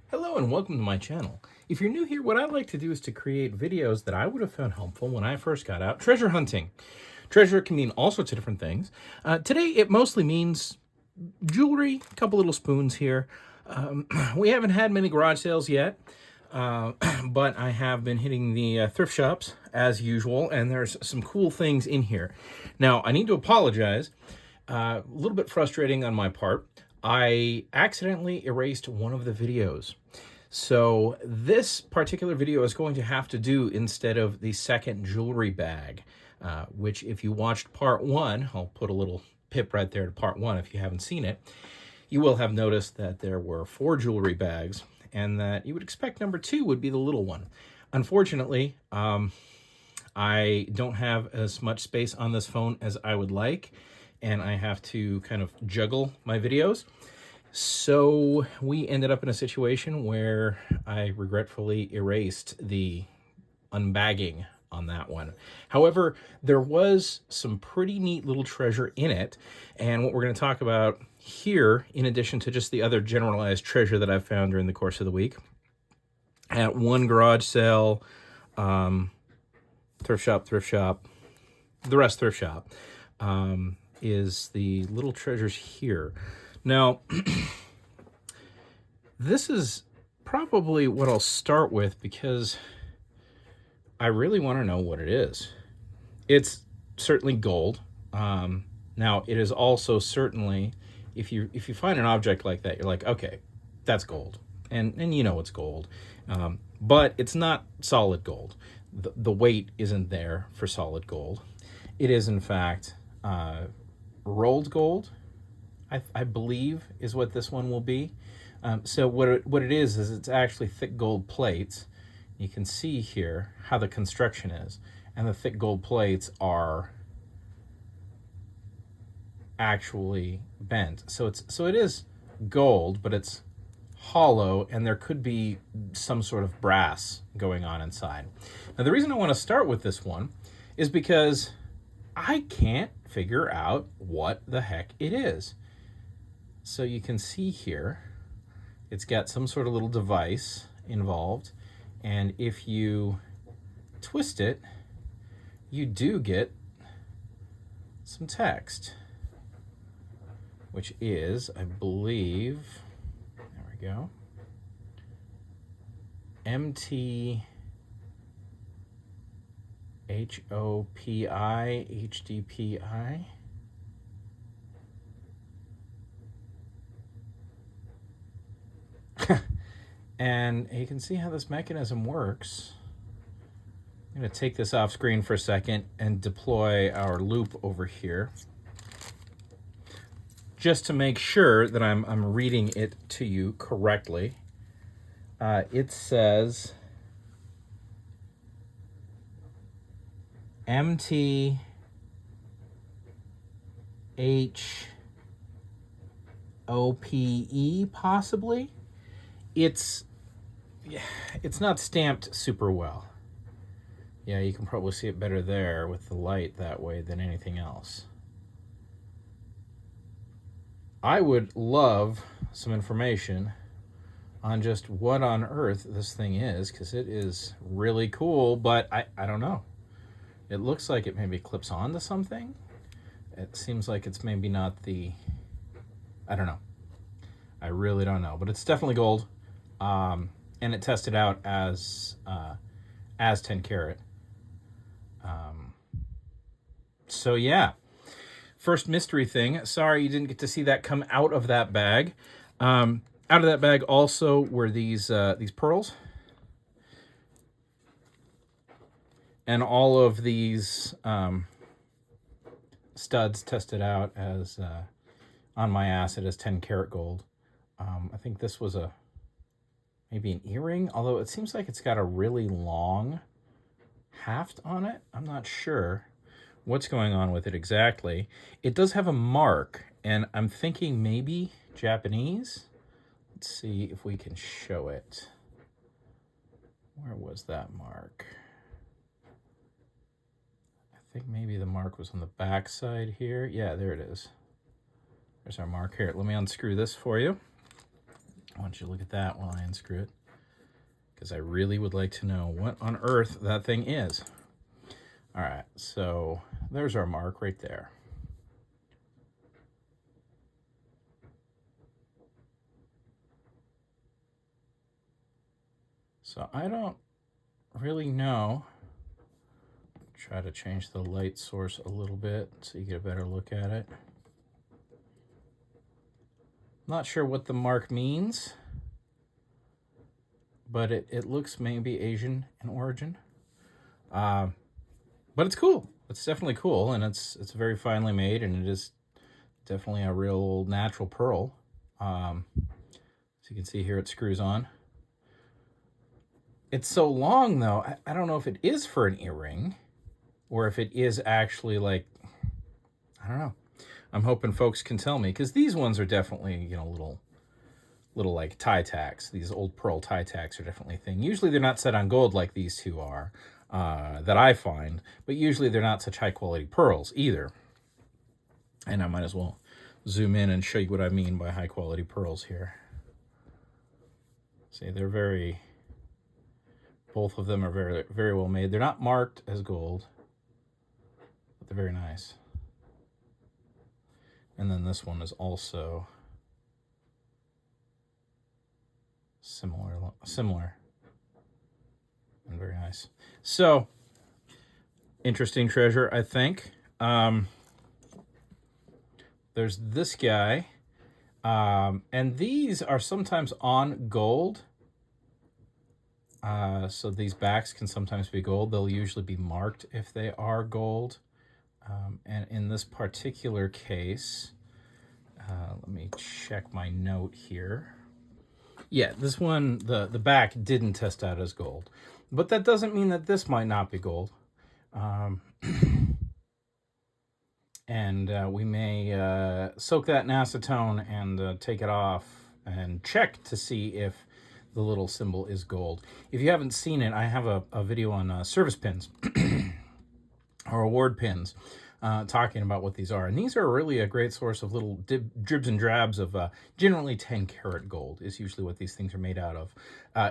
Hello and welcome to my channel. If you're new here, what I like to do is to create videos that I would have found helpful when I first got out treasure hunting. Treasure can mean all sorts of different things. Today it mostly means jewelry, a couple little spoons here. We haven't had many garage sales yet, but I have been hitting the thrift shops as usual, and there's some cool things in here. Now, I need to apologize. A little bit frustrating on my part. I accidentally erased one of the videos. So this particular video is going to have to do instead of the second jewelry bag, which if you watched part one, I'll put a little pip right there to part one if you haven't seen it, you will have noticed that there were 4 jewelry bags and that you would expect number 2 would be the little one. Unfortunately, I don't have as much space on this phone as I would like, and I have to kind of juggle my videos. So we ended up in a situation where I regretfully erased the unbagging on that one. However, there was some pretty neat little treasure in it, and what we're going to talk about here, in addition to just the other generalized treasure that I've found during the course of the week, at one garage sale, thrift shop, the rest thrift shop, is the little treasures here. Now, this is probably what I'll start with because I really want to know what it is. It's certainly gold. Now, it is also certainly, if you find an object like that, you're like, okay, that's gold, and you know it's gold, but it's not solid gold. The weight isn't there for solid gold. It is, in fact, rolled gold, I believe, is what this one will be. So what it is it's actually thick gold plates. You can see here how the construction is, and the thick gold plates are actually bent. So it is gold, but it's hollow, and there could be some sort of brass going on inside. Now, the reason I want to start with this one is because I can't figure out what the heck it is. So you can see here, it's got some sort of little device involved, and if you twist it, you do get some text, which is, I believe, there we go, MT HOPI HDPI. And you can see how this mechanism works. I'm going to take this off screen for a second and deploy our loop over here, just to make sure that I'm reading it to you correctly. It says MT HOPE, possibly. It's not stamped super well. Yeah, you can probably see it better there with the light that way than anything else. I would love some information on just what on earth this thing is, because it is really cool, but I don't know. It looks like it maybe clips onto something. It seems like it's maybe not the, I don't know. I really don't know, but it's definitely gold. And it tested out as 10 karat. So yeah, first mystery thing. Sorry you didn't get to see that come out of that bag. Out of that bag also were these pearls, and all of these studs tested out as on my acid as 10 karat gold. I think this was maybe an earring, although it seems like it's got a really long haft on it. I'm not sure what's going on with it exactly. It does have a mark, and I'm thinking maybe Japanese. Let's see if we can show it. Where was that mark? I think maybe the mark was on the back side here. Yeah, there it is. There's our mark here. Let me unscrew this for you. I want you to look at that while I unscrew it, because I really would like to know what on earth that thing is. All right, so there's our mark right there. So I don't really know. Try to change the light source a little bit so you get a better look at it. Not sure what the mark means, but it looks maybe Asian in origin. But it's cool. It's definitely cool, and it's very finely made, and it is definitely a real natural pearl. So you can see here it screws on. It's so long, though, I don't know if it is for an earring or if it is actually like, I don't know. I'm hoping folks can tell me, because these ones are definitely, you know, little like tie tacks. These old pearl tie tacks are definitely a thing. Usually they're not set on gold like these two are, that I find, but usually they're not such high quality pearls either. And I might as well zoom in and show you what I mean by high quality pearls here. See, they're both of them are very, very well made. They're not marked as gold, but they're very nice. And then this one is also similar and very nice. So, interesting treasure, I think. There's this guy, and these are sometimes on gold. So these backs can sometimes be gold. They'll usually be marked if they are gold. And in this particular case, let me check my note here. Yeah, this one, the back didn't test out as gold. But that doesn't mean that this might not be gold. And we may soak that in acetone and take it off and check to see if the little symbol is gold. If you haven't seen it, I have a video on service pins or award pins talking about what these are. And these are really a great source of little dribs and drabs of generally 10 karat gold is usually what these things are made out of,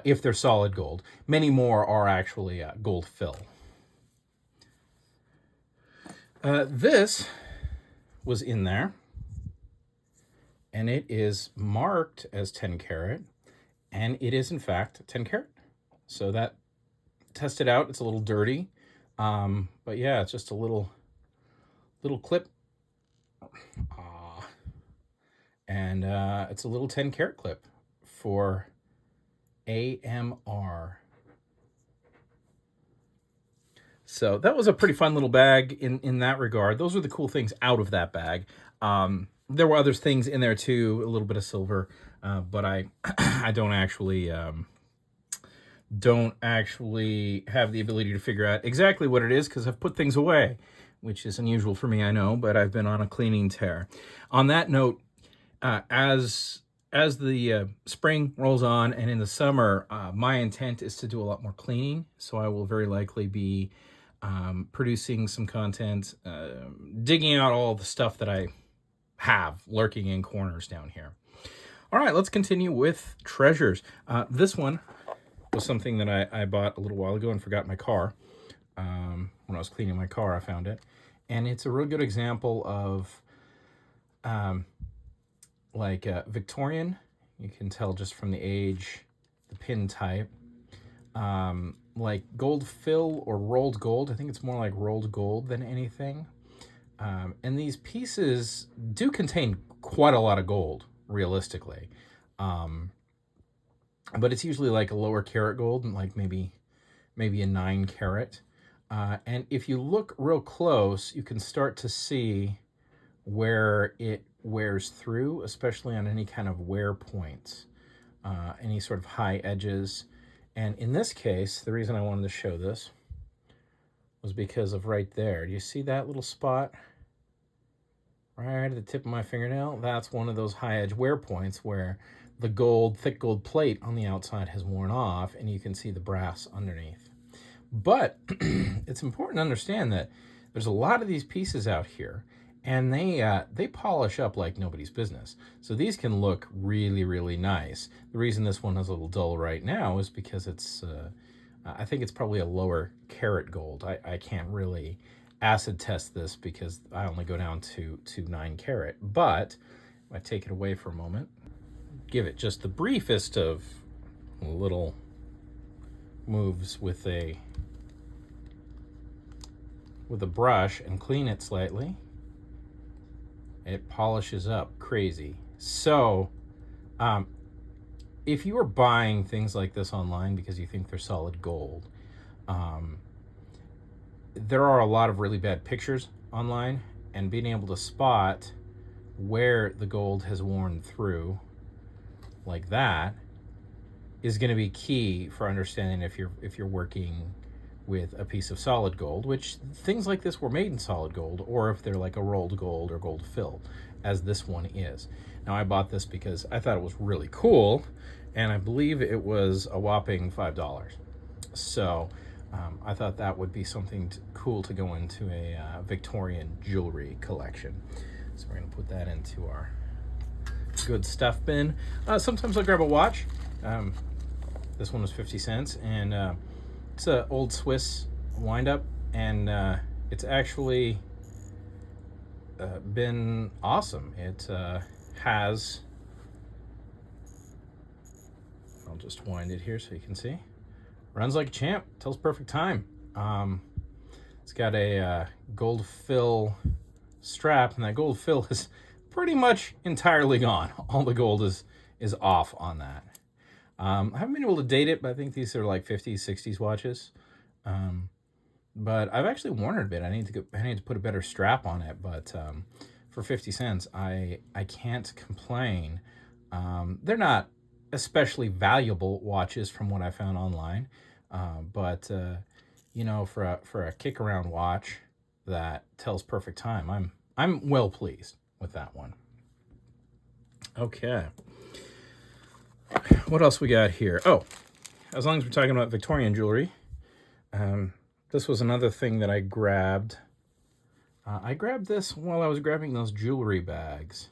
if they're solid gold. Many more are actually gold fill. This was in there, and it is marked as 10 karat, and it is in fact 10 karat. So that tested out. It's a little dirty, but yeah, it's just a little clip, and it's a little 10 karat clip for AMR. So that was a pretty fun little bag in that regard. Those are the cool things out of that bag. There were other things in there too, a little bit of silver, but I don't actually have the ability to figure out exactly what it is, because I've put things away, which is unusual for me, I know, but I've been on a cleaning tear. On that note, as the spring rolls on and in the summer, my intent is to do a lot more cleaning, so I will very likely be producing some content, digging out all the stuff that I have lurking in corners down here. All right, let's continue with treasures. This one was something that I bought a little while ago and forgot in my car. When I was cleaning my car, I found it. And it's a real good example of Victorian. You can tell just from the age, the pin type. Like gold fill or rolled gold. I think it's more like rolled gold than anything. And these pieces do contain quite a lot of gold, realistically. But it's usually like a lower carat gold, and like maybe a 9 carat. And if you look real close, you can start to see where it wears through, especially on any kind of wear points, any sort of high edges. And in this case, the reason I wanted to show this was because of right there. Do you see that little spot right at the tip of my fingernail? That's one of those high edge wear points where the gold, thick gold plate on the outside has worn off, and you can see the brass underneath. But it's important to understand that there's a lot of these pieces out here, and they polish up like nobody's business. So these can look really, really nice. The reason this one is a little dull right now is because it's I think it's probably a lower carat gold. I can't really acid test this because I only go down to 9 carat. But if I take it away for a moment, give it just the briefest of little moves with a brush and clean it slightly, it polishes up crazy. So if you are buying things like this online because you think they're solid gold, there are a lot of really bad pictures online, and being able to spot where the gold has worn through like that is going to be key for understanding if you're working with a piece of solid gold, which things like this were made in solid gold, or if they're like a rolled gold or gold fill, as this one is. Now, I bought this because I thought it was really cool, and I believe it was a whopping $5. So I thought that would be something cool to go into a Victorian jewelry collection. So we're going to put that into our good stuff bin. Sometimes I'll grab a watch. This one was 50 cents, and it's an old Swiss wind-up, and it's actually been awesome. It has, I'll just wind it here so you can see, runs like a champ, tells perfect time. It's got a gold fill strap, and that gold fill is pretty much entirely gone. All the gold is off on that. I haven't been able to date it, but I think these are like 50s, 60s watches. But I've actually worn it a bit. I need to put a better strap on it, but for 50 cents, I can't complain. They're not especially valuable watches from what I found online, but you know, for a kick around watch that tells perfect time, I'm well pleased with that one. Okay. What else we got here? Oh, as long as we're talking about Victorian jewelry, this was another thing that I grabbed. I grabbed this while I was grabbing those jewelry bags,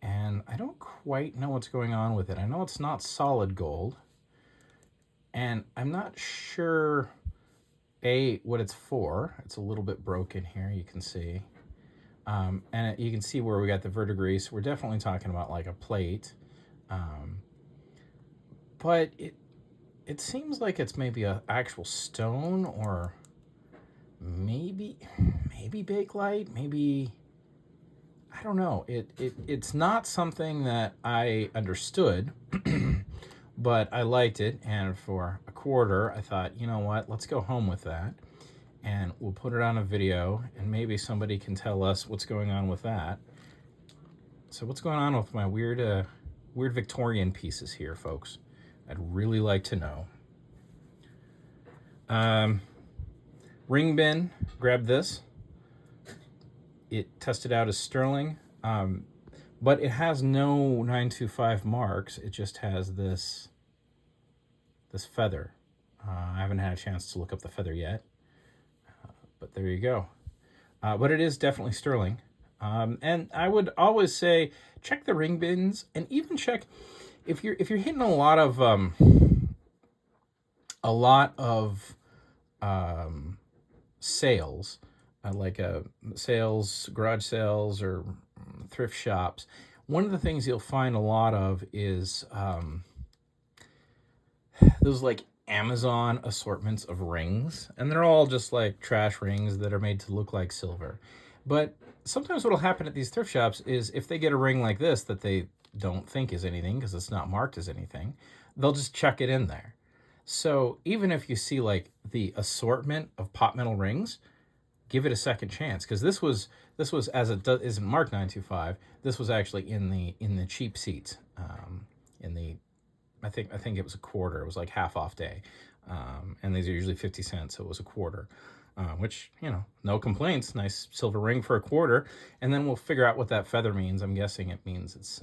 and I don't quite know what's going on with it. I know it's not solid gold, and I'm not sure, what it's for. It's a little bit broken here, you can see. And you can see where we got the verdigris. We're definitely talking about like a plate. But it seems like it's maybe an actual stone, or maybe bakelite, maybe, I don't know. It's not something that I understood, but I liked it, and for a quarter, I thought, you know what, let's go home with that, and we'll put it on a video, and maybe somebody can tell us what's going on with that. So what's going on with my weird Victorian pieces here, folks? I'd really like to know. Ring bin, grab this. It tested out as sterling, but it has no 925 marks. It just has this feather. I haven't had a chance to look up the feather yet, but there you go. But it is definitely sterling. And I would always say check the ring bins, and even check if you're hitting a lot of sales, like sales, garage sales, or thrift shops. One of the things you'll find a lot of is those like Amazon assortments of rings, and they're all just like trash rings that are made to look like silver. But sometimes what'll happen at these thrift shops is if they get a ring like this that they don't think is anything because it's not marked as anything, they'll just chuck it in there. So even if you see like the assortment of pot metal rings, give it a second chance, because this was as it isn't marked 925. This was actually in the cheap seats. I think it was a quarter. It was like half off day, and these are usually 50 cents, so it was a quarter. Which, you know, no complaints. Nice silver ring for a quarter. And then we'll figure out what that feather means. I'm guessing it means it's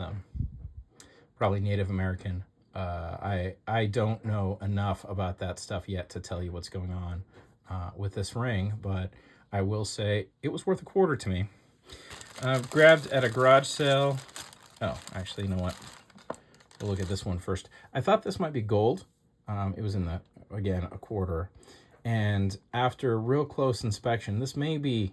probably Native American. I don't know enough about that stuff yet to tell you what's going on with this ring, but I will say it was worth a quarter to me. Grabbed at a garage sale. Oh, actually, you know what? We'll look at this one first. I thought this might be gold. It was in the, again, a quarter. And after real close inspection, this may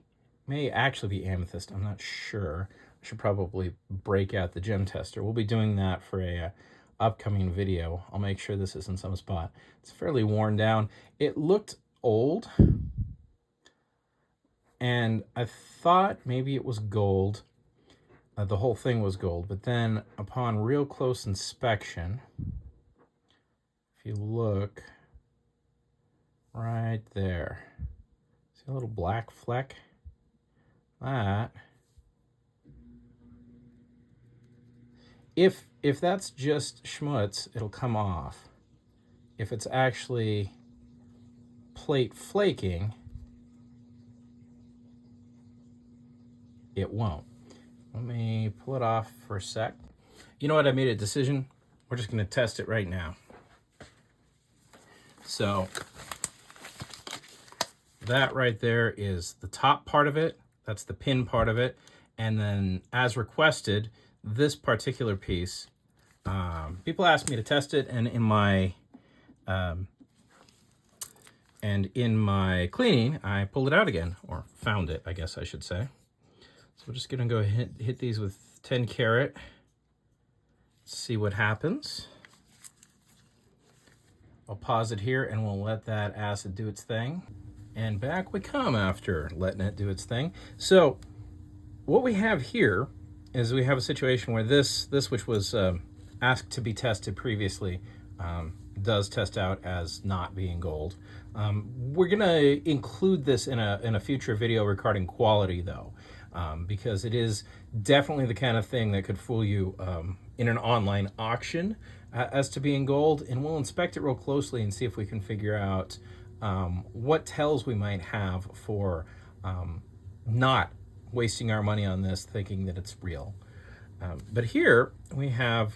actually be amethyst. I'm not sure. I should probably break out the gem tester. We'll be doing that for a upcoming video. I'll make sure this is in some spot. It's fairly worn down. It looked old, and I thought maybe it was gold. The whole thing was gold, but then upon real close inspection, if you look right there, see a little black fleck? That, if that's just schmutz, it'll come off. If it's actually plate flaking, it won't. Let me pull it off for a sec. You know what? I made a decision. We're just going to test it right now. So that right there is the top part of it. That's the pin part of it. And then, as requested, this particular piece, people asked me to test it, and in my cleaning, I pulled it out again, or found it, I guess I should say. So we're just gonna go hit these with 10 karat, see what happens. I'll pause it here and we'll let that acid do its thing. And back we come after letting it do its thing. So what we have here is we have a situation where this which was asked to be tested previously does test out as not being gold. We're gonna include this in a future video regarding quality though, because it is definitely the kind of thing that could fool you in an online auction as to being gold, and we'll inspect it real closely and see if we can figure out what tells we might have for not wasting our money on this thinking that it's real. But here we have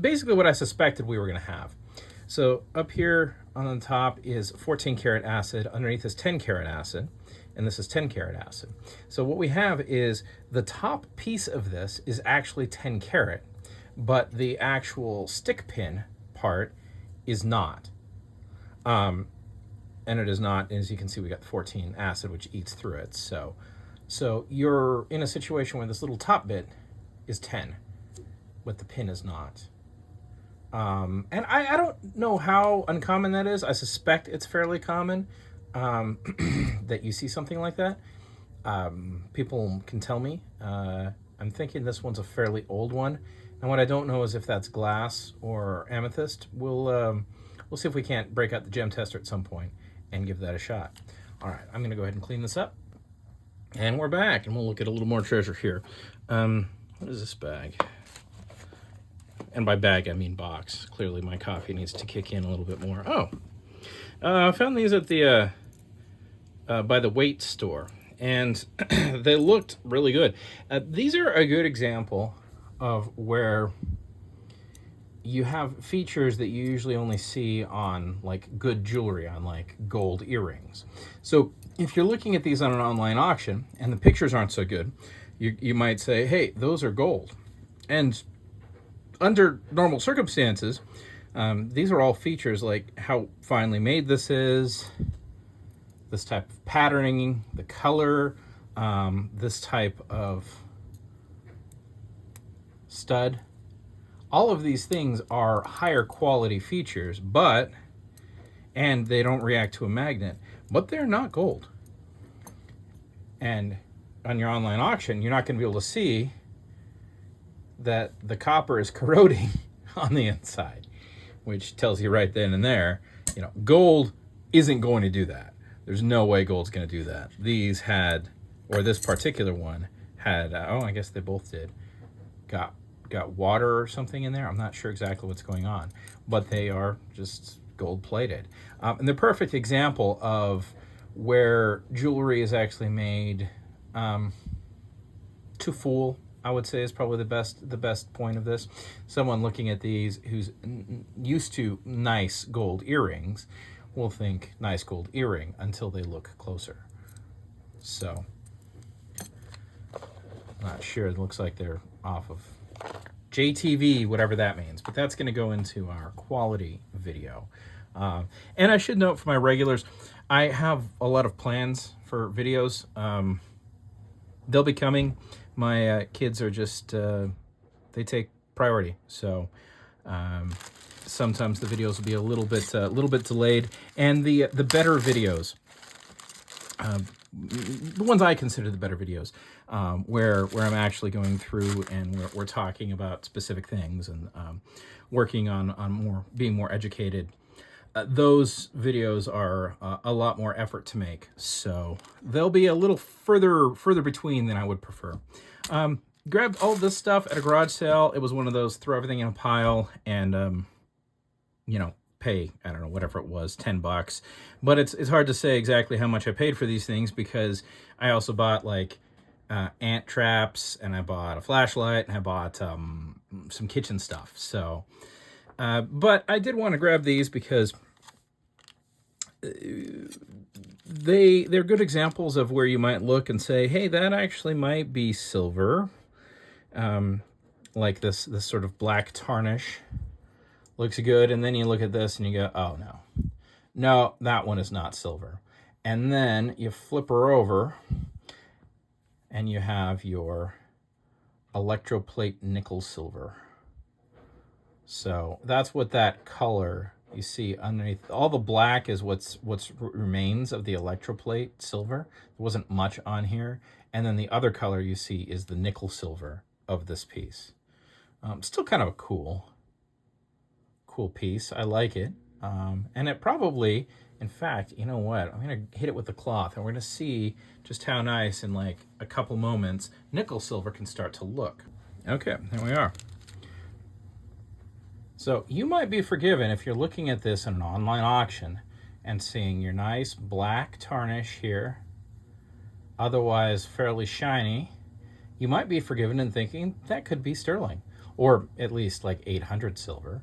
basically what I suspected we were going to have. So up here on the top is 14 karat acid, underneath is 10 karat acid, and this is 10 karat acid. So what we have is the top piece of this is actually 10 karat, but the actual stick pin part is not. And it is not, as you can see, we got 14 acid, which eats through it. So you're in a situation where this little top bit is 10, but the pin is not. And I don't know how uncommon that is. I suspect it's fairly common that you see something like that. People can tell me. I'm thinking this one's a fairly old one. And what I don't know is if that's glass or amethyst. We'll see if we can't break out the gem tester at some point and give that a shot. All right, I'm gonna go ahead and clean this up. And we're back, and we'll look at a little more treasure here. What is this bag? And by bag, I mean box. Clearly my coffee needs to kick in a little bit more. Oh, I found these at the, by the weight store, and they looked really good. These are a good example of where you have features that you usually only see on like good jewelry, on like gold earrings. So if you're looking at these on an online auction and the pictures aren't so good, you might say, hey, those are gold. And under normal circumstances, these are all features like how finely made this is, this type of patterning, the color, this type of stud. All of these things are higher quality features, and they don't react to a magnet, but they're not gold. And on your online auction, you're not going to be able to see that the copper is corroding on the inside, which tells you right then and there, you know, gold isn't going to do that. There's no way gold's going to do that. These had, or this particular one had, oh, I guess they both did, got water or something in there. I'm not sure exactly what's going on, but they are just gold plated. And the perfect example of where jewelry is actually made to fool, I would say, is probably the best point of this. Someone looking at these who's used to nice gold earrings will think nice gold earring until they look closer. So I'm not sure. It looks like they're off of JTV, whatever that means. But that's going to go into our quality video. And I should note for my regulars, I have a lot of plans for videos. They'll be coming. My kids are just, they take priority. So sometimes the videos will be a little bit delayed. And the better videos, the ones I consider the better videos, where I'm actually going through and we're talking about specific things and working on being more educated. Those videos are a lot more effort to make, so they'll be a little further between than I would prefer. Grabbed all this stuff at a garage sale. It was one of those throw everything in a pile and pay, I don't know, whatever it was, $10. But it's hard to say exactly how much I paid for these things because I also bought like ant traps, and I bought a flashlight, and I bought some kitchen stuff. So, but I did want to grab these because they're good examples of where you might look and say, hey, that actually might be silver. Like this sort of black tarnish looks good, and then you look at this and you go, oh no, that one is not silver. And then you flip her over and you have your electroplate nickel silver. So that's what that color you see underneath. All the black is what's remains of the electroplate silver. There wasn't much on here. And then the other color you see is the nickel silver of this piece. Still kind of a cool piece. I like it. And it probably, in fact, you know what? I'm going to hit it with the cloth and we're going to see just how nice in like a couple moments nickel silver can start to look. Okay, there we are. So you might be forgiven if you're looking at this in an online auction and seeing your nice black tarnish here, otherwise fairly shiny. You might be forgiven in thinking that could be sterling, or at least like 800 silver.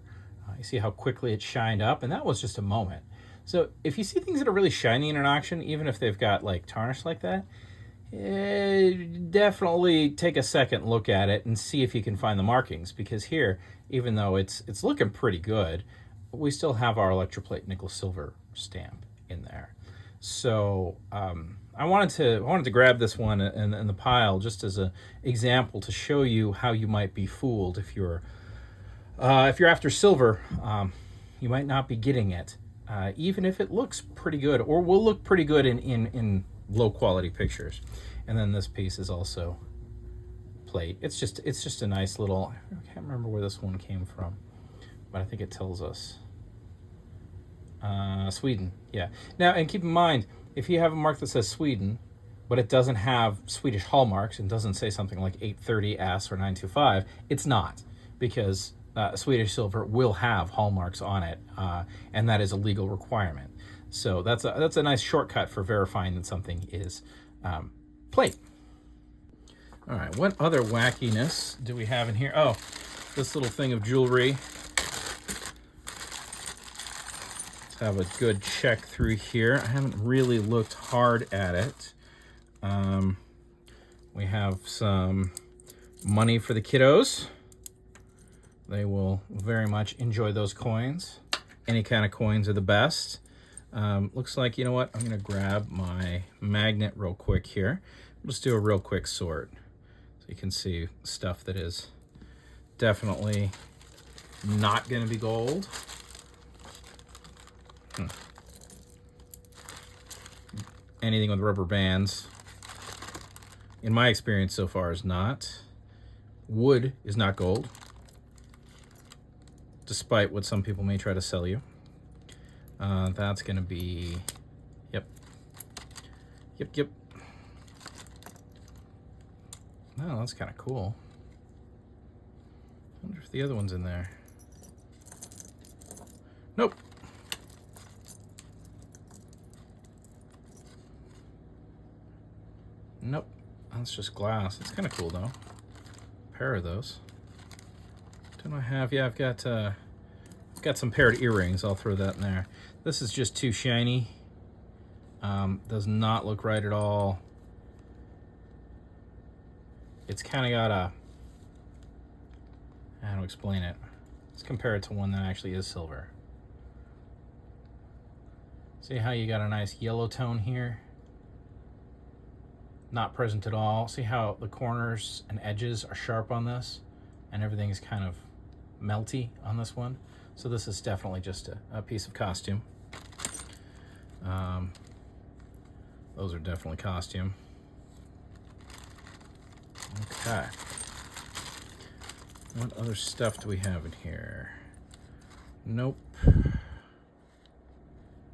You see how quickly it shined up, and that was just a moment. So if you see things that are really shiny in an auction, even if they've got like tarnish like that, definitely take a second look at it and see if you can find the markings, because here, even though it's looking pretty good, we still have our electroplate nickel silver stamp in there. So I wanted to grab this one in the pile just as an example to show you how you might be fooled if you're after silver. You might not be getting it, even if it looks pretty good, or will look pretty good in low quality pictures. And then this piece is also plate. It's just a nice little, I can't remember where this one came from, but I think it tells us Sweden. Yeah. Now, and keep in mind, if you have a mark that says Sweden, but it doesn't have Swedish hallmarks and doesn't say something like 830S or 925, it's not, because Swedish silver will have hallmarks on it, and that is a legal requirement. So that's a nice shortcut for verifying that something is plate. All right, what other wackiness do we have in here? Oh, this little thing of jewelry. Let's have a good check through here. I haven't really looked hard at it. We have some money for the kiddos. They will very much enjoy those coins. Any kind of coins are the best. Looks like, you know what? I'm going to grab my magnet real quick here. Let's do a real quick sort so you can see stuff that is definitely not going to be gold. Anything with rubber bands, in my experience so far, is not. Wood is not gold, despite what some people may try to sell you. That's going to be, yep. Oh, that's kind of cool. I wonder if the other one's in there. Nope. Nope. That's just glass. It's kind of cool though. A pair of those. Don't I have? Yeah, I've got some paired earrings. I'll throw that in there. This is just too shiny. Does not look right at all. it's kind of got a, how to explain it. Let's compare it to one that actually is silver. See how you got a nice yellow tone here? Not present at all. See how the corners and edges are sharp on this, and everything is kind of melty on this one. So this is definitely just a piece of costume. Those are definitely costume. Okay. What other stuff do we have in here? Nope.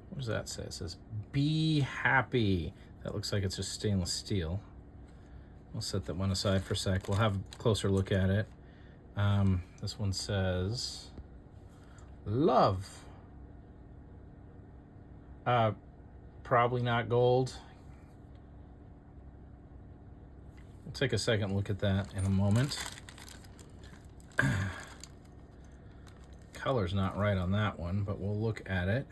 What does that say? It says, be happy. That looks like it's just stainless steel. We'll set that one aside for a sec. We'll have a closer look at it. This one says, love. Probably not gold. We'll take a second look at that in a moment. Color's not right on that one, but we'll look at it.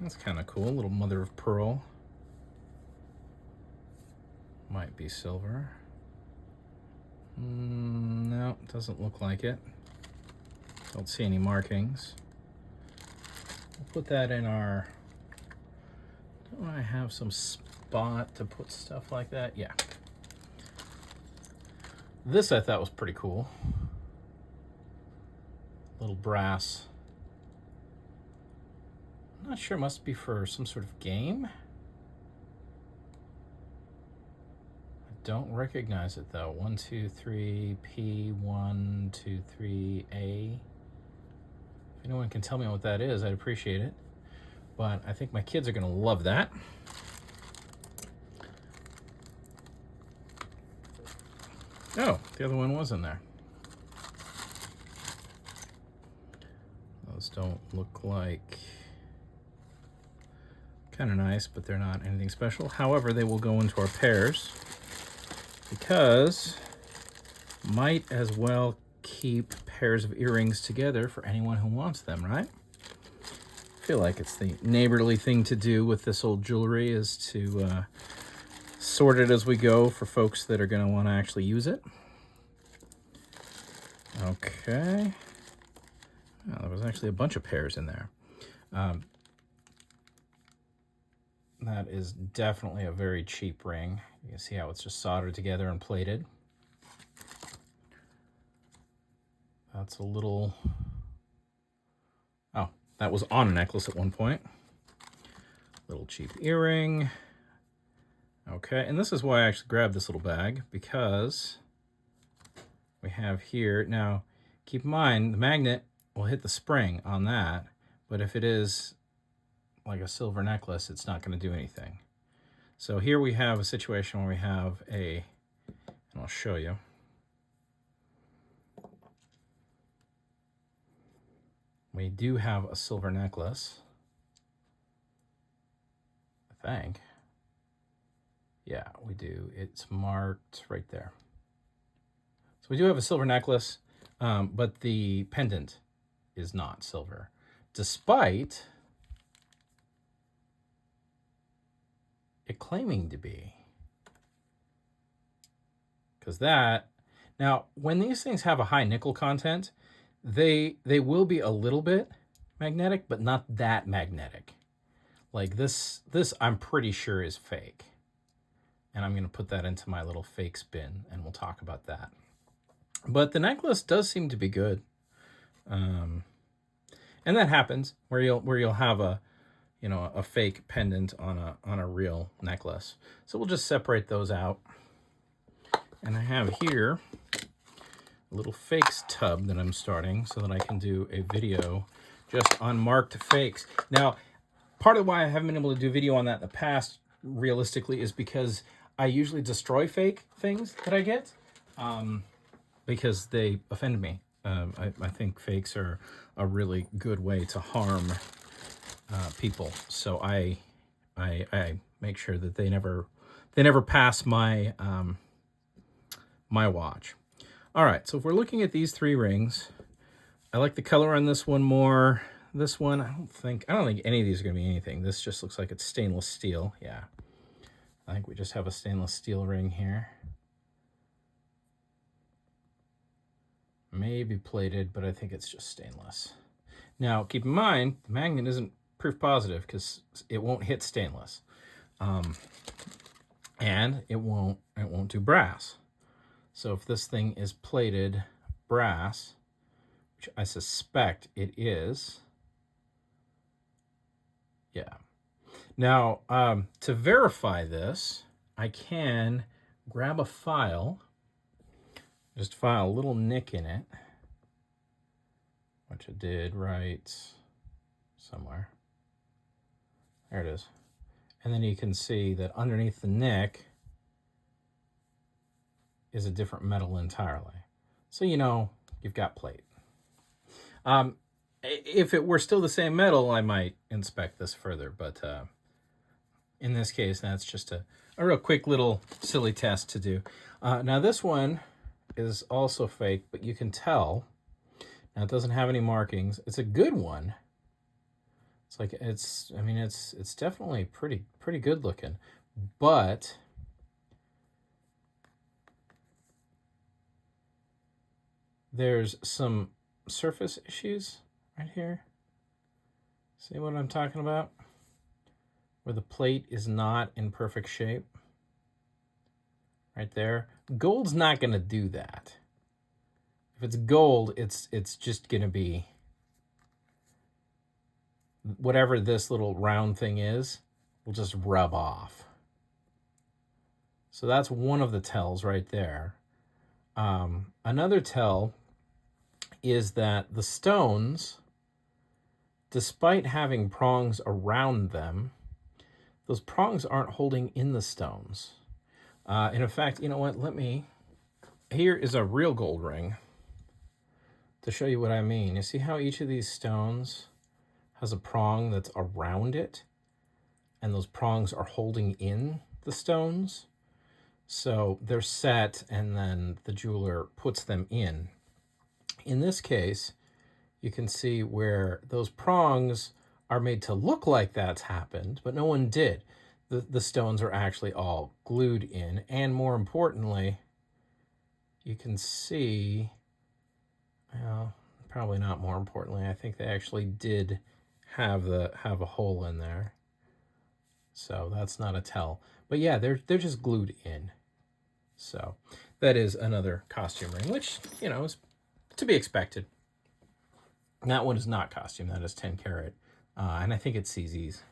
That's kind of cool. Little mother of pearl. Might be silver. No, doesn't look like it. Don't see any markings. We'll put that in our... Don't I have some spot to put stuff like that? Yeah. This I thought was pretty cool. Little brass. I'm not sure, it must be for some sort of game. I don't recognize it though. 1, 2, 3, P, 1, 2, 3, A. If anyone can tell me what that is, I'd appreciate it. But I think my kids are gonna love that. Oh, the other one was in there. Those don't look like... Kind of nice, but they're not anything special. However, they will go into our pairs because might as well keep pairs of earrings together for anyone who wants them, right? I feel like it's the neighborly thing to do with this old jewelry is to sort it as we go for folks that are going to want to actually use it. Okay. Oh, there was actually a bunch of pairs in there. That is definitely a very cheap ring. You can see how it's just soldered together and plated. That's a little... Oh, that was on a necklace at one point. Little cheap earring. Okay, and this is why I actually grabbed this little bag, because we have here... Now, keep in mind, the magnet will hit the spring on that, but if it is like a silver necklace, it's not going to do anything. So here we have a situation where we have a, and I'll show you. We do have a silver necklace, I think. Yeah, we do. It's marked right there. So we do have a silver necklace, but the pendant is not silver, despite it claiming to be. Because that, now when these things have a high nickel content, they will be a little bit magnetic, but not that magnetic. Like this I'm pretty sure is fake. And I'm going to put that into my little fakes bin, and we'll talk about that. But the necklace does seem to be good. And that happens where you'll have a fake pendant on a real necklace. So we'll just separate those out. And I have here a little fakes tub that I'm starting so that I can do a video just on marked fakes. Now, part of why I haven't been able to do a video on that in the past, realistically, is because I usually destroy fake things that I get because they offend me. I think fakes are a really good way to harm people, so I make sure that they never pass my my watch. All right, so if we're looking at these three rings, I like the color on this one more. this one, I don't think any of these are going to be anything. This just looks like it's stainless steel. Yeah. I think we just have a stainless steel ring here. Maybe plated, but I think it's just stainless. Now, keep in mind, the magnet isn't proof positive because it won't hit stainless. And it won't do brass. So if this thing is plated brass, which I suspect it is, yeah. Now, to verify this, I can grab a file, just file a little nick in it, which I did right somewhere. There it is. And then you can see that underneath the nick is a different metal entirely. So you know you've got plate. If it were still the same metal, I might inspect this further, but in this case, that's just a real quick little silly test to do. Now this one is also fake, but you can tell. Now it doesn't have any markings. It's a good one. It's like it's definitely pretty good looking, but there's some surface issues right here. See what I'm talking about? Where the plate is not in perfect shape. Right there. Gold's not going to do that. If it's gold, it's just going to be whatever this little round thing is, will just rub off. So that's one of the tells right there. Another tell is that the stones, despite having prongs around them, those prongs aren't holding in the stones. And in fact, you know what? Here is a real gold ring to show you what I mean. You see how each of these stones has a prong that's around it, and those prongs are holding in the stones? So they're set, and then the jeweler puts them in. In this case, you can see where those prongs are made to look like that's happened, but no one did. The stones are actually all glued in, and more importantly, you can see, well, probably not more importantly, I think they actually did have a hole in there. So that's not a tell. But yeah, they're just glued in. So that is another costume ring, which, you know, is to be expected. That one is not costume. That is 10 karat. And I think it's CZ's.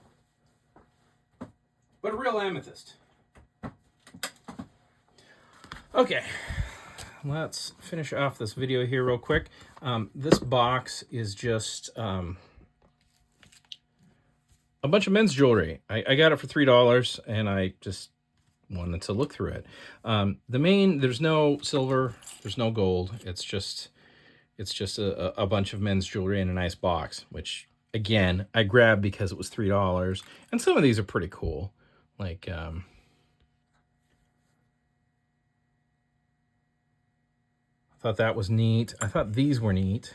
But a real amethyst. Okay. Let's finish off this video here real quick. This box is just a bunch of men's jewelry. I got it for $3, and I just wanted to look through it. There's no silver, there's no gold. It's just a bunch of men's jewelry in a nice box, which, again, I grabbed because it was $3. And some of these are pretty cool. Like, I thought that was neat. I thought these were neat.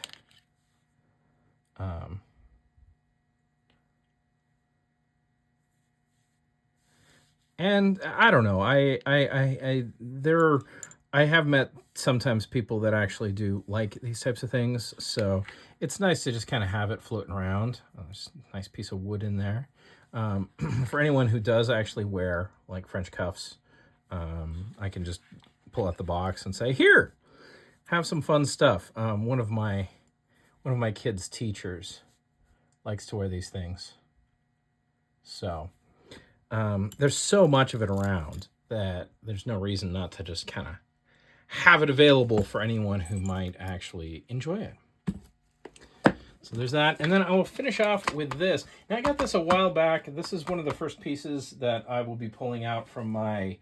And I don't know. I have met sometimes people that actually do like these types of things, so it's nice to just kind of have it floating around. There's a nice piece of wood in there. For anyone who does actually wear like French cuffs, I can just pull out the box and say, "Here, have some fun stuff." One of my kids' teachers likes to wear these things, so there's so much of it around that there's no reason not to just kind of have it available for anyone who might actually enjoy it. So there's that. And then I will finish off with this. Now, I got this a while back. This is one of the first pieces that I will be pulling out from my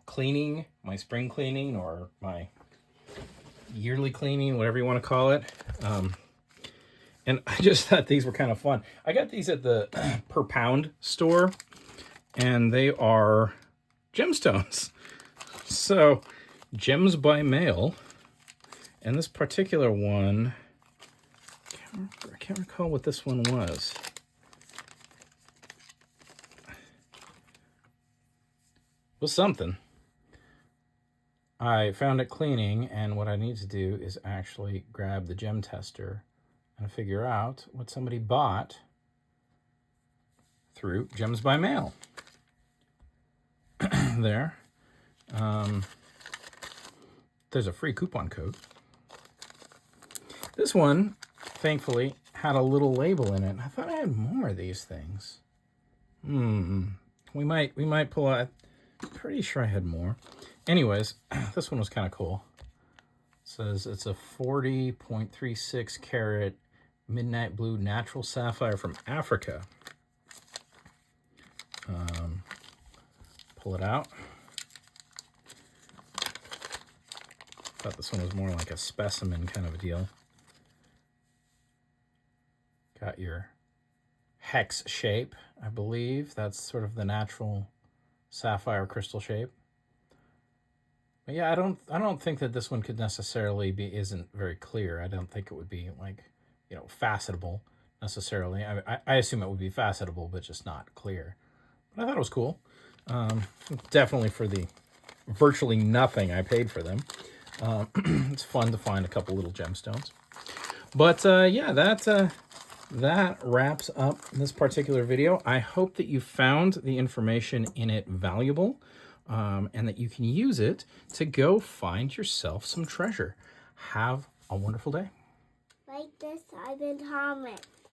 cleaning, my spring cleaning, or my yearly cleaning, whatever you want to call it. And I just thought these were kind of fun. I got these at the per pound store, and they are gemstones. So, gems by mail. And this particular one, I can't recall what this one was. It was something. I found it cleaning, and what I need to do is actually grab the gem tester and figure out what somebody bought through Gems by Mail. There. There's a free coupon code. This one, thankfully, had a little label in it. I thought I had more of these things. We might pull out. I'm pretty sure I had more. Anyways, this one was kind of cool. It says it's a 40.36 carat midnight blue natural sapphire from Africa. Pull it out. Thought this one was more like a specimen kind of a deal. Got your hex shape, I believe. That's sort of the natural sapphire crystal shape. But yeah, I don't think that this one could necessarily isn't very clear. I don't think it would be like, facetable necessarily. I assume it would be facetable, but just not clear. But I thought it was cool. Definitely for the virtually nothing I paid for them. It's fun to find a couple little gemstones. But yeah, that wraps up this particular video. I hope that you found the information in it valuable, and that you can use it to go find yourself some treasure. Have a wonderful day. Like this, I've been Thomas.